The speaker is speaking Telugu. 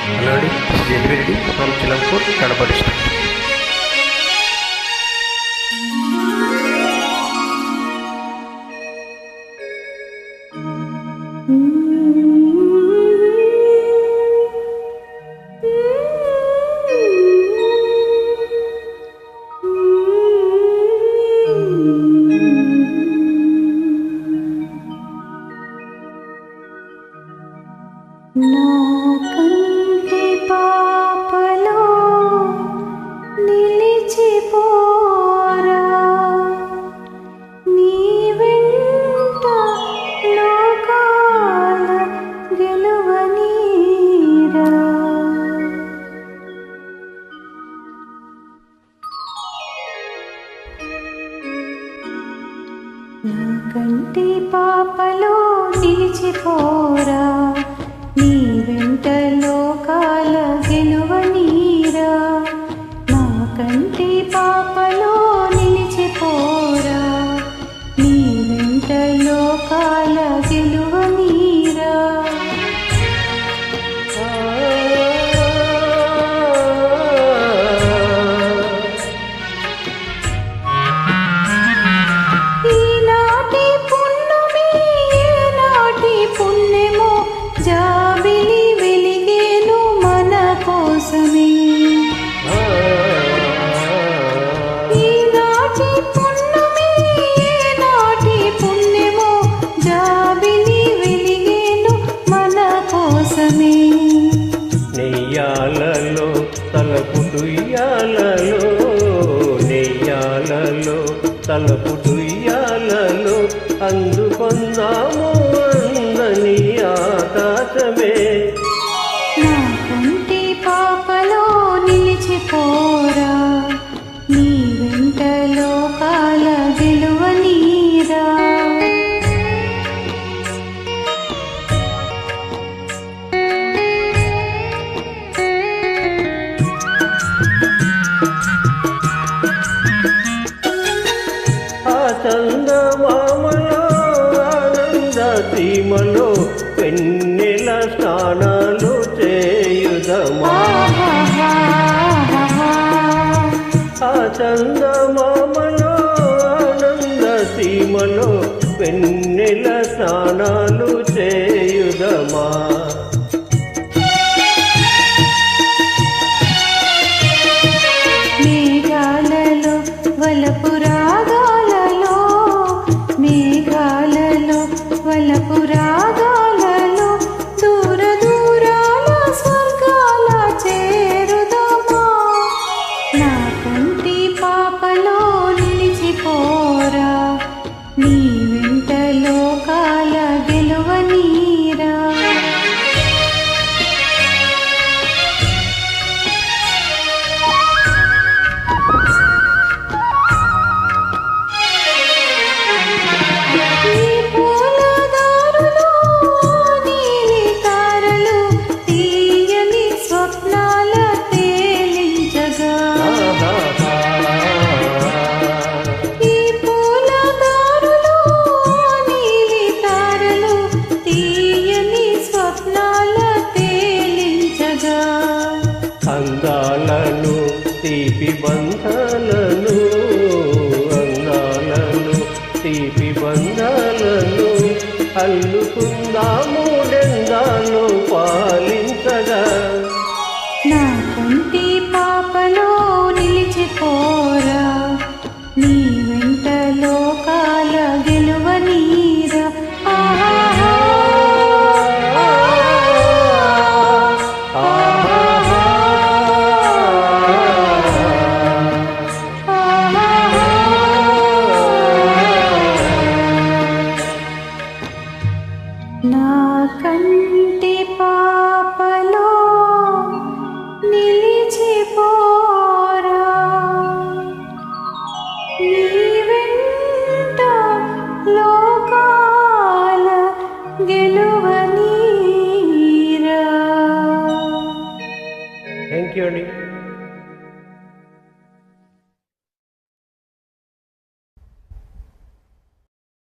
Hello, this is Edwin from Chilampur, Kadapa district. నా కంటి పాపలో నిలిచిపోరా నీ వెంట లోకాల గెలువనీరా నా కంటి పాపలో నిలిచిపోరా నీ వెంట లోకాల గెలువనీరా నా కంటి పాపలో నిలిచిపోరా నీ వెంట లోకాల గెలువనీరా ఈనాటి పున్నమి ఏనాటి పుణ్యమో జాబిలి వెలిగేను మన కోసమే ఈనాటి పున్నమి ఏనాటి పుణ్యమో జాబిలి వెలిగేను మన కోసమే నెయ్యాలలో తలపుటుయ్యాలలో నెయ్యాలలో తలపుటుయ్యాలలో అందుకొందాము అందని ఆకాశమే నా కంటి పాపలో నిలిచిపోరా నీ వెంట లోకాల గెలువనీరా ఆ చందమామలో ఆనంద సీమలో వెన్నెల స్నానాలు చేయుదమా ఆ చందమామలో ఆనంద సీమలో వెన్నెల స్నానాలు చేయుదమా మేఘాలలో వలపు రాగాలలో మేఘాలలో వలపు రాగాలలో దూర దూరాల స్వర్గాల చేరుదమా నా కంటి పాపలో నిలిచిపోరా నీ వెంట లోకాల గెలువనీరా ఈ పూలదారులు నీలి తారలు తీయని స్వప్నాల తేలించగా ఈ పూలదారులు నీలి తారలు తీయని స్వప్నాల తేలించగా అందాలను తీపి బంధాలను అందాలను తీపి బంధాలను అల్లుకుందాము డెంగాలు పాలించగా నా కంటి పాపలో నిలిచిపోరా నీ వెంట లోకాల గెలువనీరా ఆహా నా కంటి